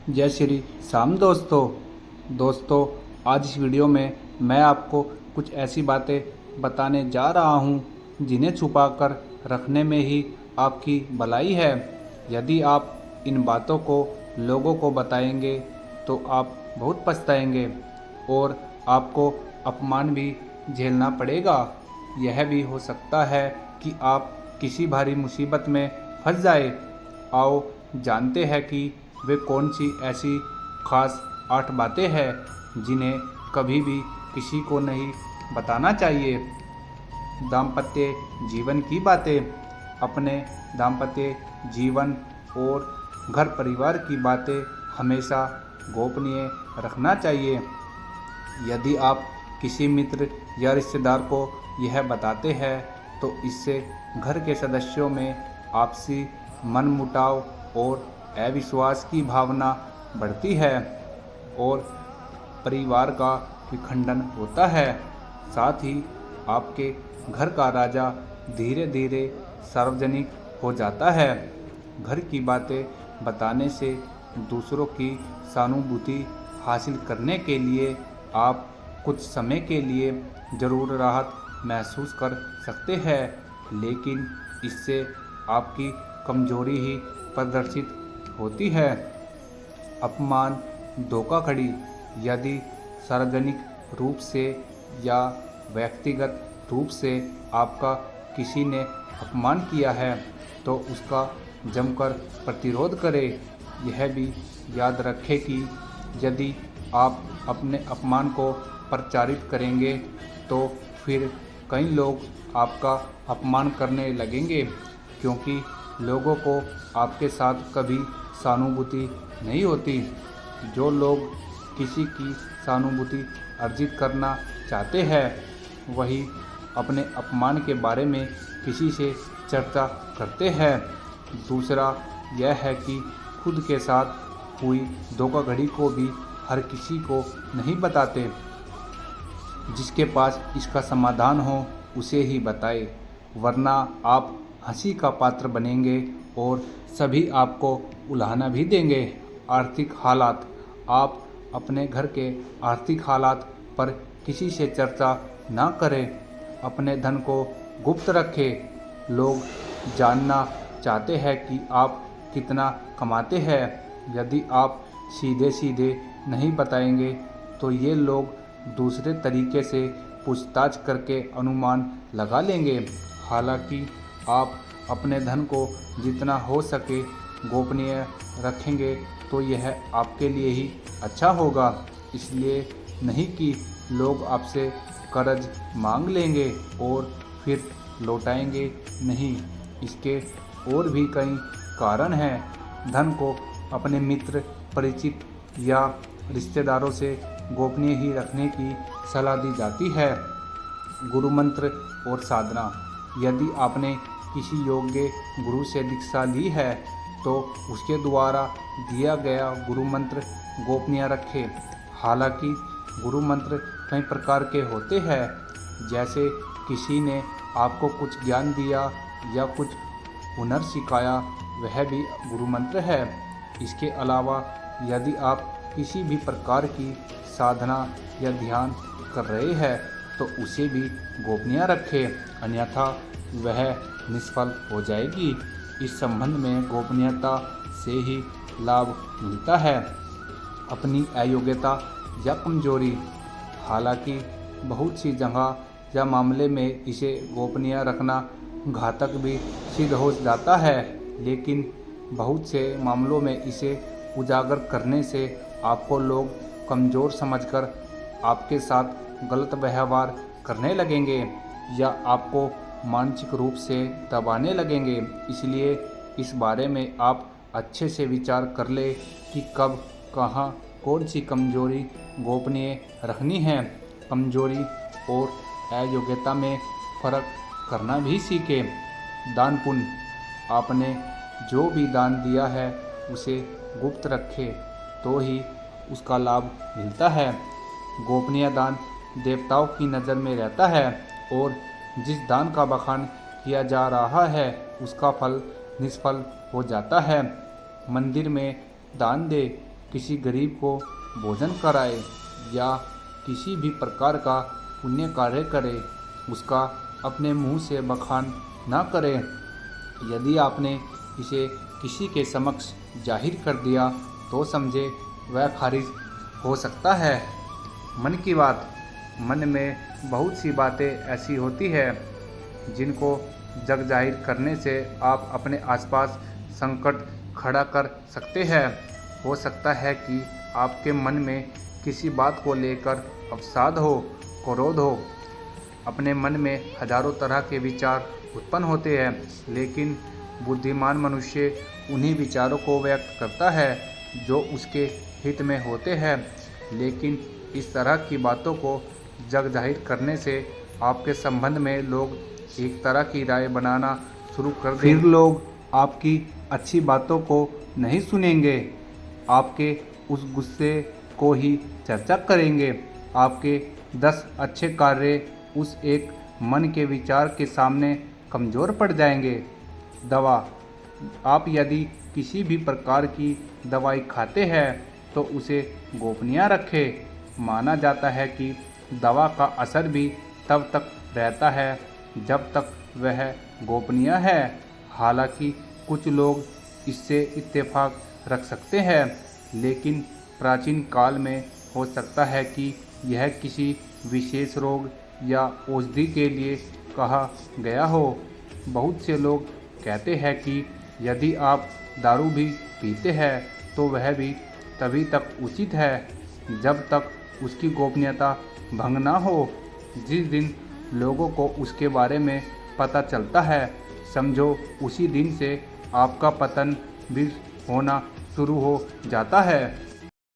जय श्री श्याम दोस्तों आज इस वीडियो में मैं आपको कुछ ऐसी बातें बताने जा रहा हूं जिन्हें छुपाकर रखने में ही आपकी भलाई है। यदि आप इन बातों को लोगों को बताएंगे तो आप बहुत पछताएंगे और आपको अपमान भी झेलना पड़ेगा। यह भी हो सकता है कि आप किसी भारी मुसीबत में फंस जाए। आओ जानते हैं कि वे कौन सी ऐसी खास 8 बातें हैं जिन्हें कभी भी किसी को नहीं बताना चाहिए। दाम्पत्य जीवन की बातें। अपने दाम्पत्य जीवन और घर परिवार की बातें हमेशा गोपनीय रखना चाहिए। यदि आप किसी मित्र या रिश्तेदार को यह बताते हैं तो इससे घर के सदस्यों में आपसी मनमुटाव और अविश्वास की भावना बढ़ती है और परिवार का विखंडन होता है। साथ ही आपके घर का राजा धीरे धीरे सार्वजनिक हो जाता है। घर की बातें बताने से दूसरों की सहानुभूति हासिल करने के लिए आप कुछ समय के लिए ज़रूर राहत महसूस कर सकते हैं, लेकिन इससे आपकी कमजोरी ही प्रदर्शित होती है। अपमान, धोखाधड़ी। यदि सार्वजनिक रूप से या व्यक्तिगत रूप से आपका किसी ने अपमान किया है तो उसका जमकर प्रतिरोध करें। यह भी याद रखें कि यदि आप अपने अपमान को प्रचारित करेंगे तो फिर कई लोग आपका अपमान करने लगेंगे, क्योंकि लोगों को आपके साथ कभी सहानुभूति नहीं होती। जो लोग किसी की सहानुभूति अर्जित करना चाहते हैं वही अपने अपमान के बारे में किसी से चर्चा करते हैं। दूसरा यह है कि खुद के साथ हुई धोखाधड़ी को भी हर किसी को नहीं बताते। जिसके पास इसका समाधान हो उसे ही बताए, वरना आप हंसी का पात्र बनेंगे और सभी आपको उलाहना भी देंगे। आर्थिक हालात। आप अपने घर के आर्थिक हालात पर किसी से चर्चा ना करें। अपने धन को गुप्त रखें। लोग जानना चाहते हैं कि आप कितना कमाते हैं। यदि आप सीधे सीधे नहीं बताएंगे तो ये लोग दूसरे तरीके से पूछताछ करके अनुमान लगा लेंगे। हालांकि आप अपने धन को जितना हो सके गोपनीय रखेंगे तो यह आपके लिए ही अच्छा होगा। इसलिए नहीं कि लोग आपसे कर्ज मांग लेंगे और फिर लौटाएंगे नहीं। इसके और भी कई कारण हैं। धन को अपने मित्र, परिचित या रिश्तेदारों से गोपनीय ही रखने की सलाह दी जाती है। गुरु मंत्र और साधना। यदि आपने किसी योग्य गुरु से दीक्षा ली है तो उसके द्वारा दिया गया गुरु मंत्र गोपनीय रखें। हालांकि गुरु मंत्र कई प्रकार के होते हैं, जैसे किसी ने आपको कुछ ज्ञान दिया या कुछ हुनर सिखाया, वह भी गुरु मंत्र है। इसके अलावा यदि आप किसी भी प्रकार की साधना या ध्यान कर रहे हैं तो उसे भी गोपनीय रखें, अन्यथा वह निष्फल हो जाएगी। इस संबंध में गोपनीयता से ही लाभ मिलता है। अपनी अयोग्यता या कमजोरी। हालांकि बहुत सी जगह या मामले में इसे गोपनीय रखना घातक भी सिद्ध हो जाता है, लेकिन बहुत से मामलों में इसे उजागर करने से आपको लोग कमज़ोर समझकर आपके साथ गलत व्यवहार करने लगेंगे या आपको मानसिक रूप से दबाने लगेंगे। इसलिए इस बारे में आप अच्छे से विचार कर ले कि कब, कहाँ, कौन सी कमजोरी गोपनीय रखनी है। कमजोरी और अयोग्यता में फ़र्क करना भी सीखें। दान पुण्य। आपने जो भी दान दिया है उसे गुप्त रखें तो ही उसका लाभ मिलता है। गोपनीय दान देवताओं की नज़र में रहता है और जिस दान का बखान किया जा रहा है उसका फल निष्फल हो जाता है। मंदिर में दान दे। किसी गरीब को भोजन कराए या किसी भी प्रकार का पुण्य कार्य करे, उसका अपने मुंह से बखान ना करें। यदि आपने इसे किसी के समक्ष जाहिर कर दिया तो समझे वह खारिज हो सकता है। मन की बात। मन में बहुत सी बातें ऐसी होती है जिनको जग जाहिर करने से आप अपने आसपास संकट खड़ा कर सकते हैं। हो सकता है कि आपके मन में किसी बात को लेकर अवसाद हो, क्रोध हो। अपने मन में हजारों तरह के विचार उत्पन्न होते हैं, लेकिन बुद्धिमान मनुष्य उन्हीं विचारों को व्यक्त करता है जो उसके हित में होते हैं। लेकिन इस तरह की बातों को जग जाहिर करने से आपके संबंध में लोग एक तरह की राय बनाना शुरू कर देंगे। फिर लोग आपकी अच्छी बातों को नहीं सुनेंगे, आपके उस गुस्से को ही चर्चा करेंगे। आपके 10 अच्छे कार्य उस एक मन के विचार के सामने कमज़ोर पड़ जाएंगे। दवा। आप यदि किसी भी प्रकार की दवाई खाते हैं तो उसे गोपनीय रखें। माना जाता है कि दवा का असर भी तब तक रहता है जब तक वह गोपनीय है। हालांकि कुछ लोग इससे इत्तेफाक रख सकते हैं, लेकिन प्राचीन काल में हो सकता है कि यह किसी विशेष रोग या औषधि के लिए कहा गया हो। बहुत से लोग कहते हैं कि यदि आप दारू भी पीते हैं तो वह भी तभी तक उचित है जब तक उसकी गोपनीयता भंग ना हो। जिस दिन लोगों को उसके बारे में पता चलता है, समझो उसी दिन से आपका पतन भी होना शुरू हो जाता है।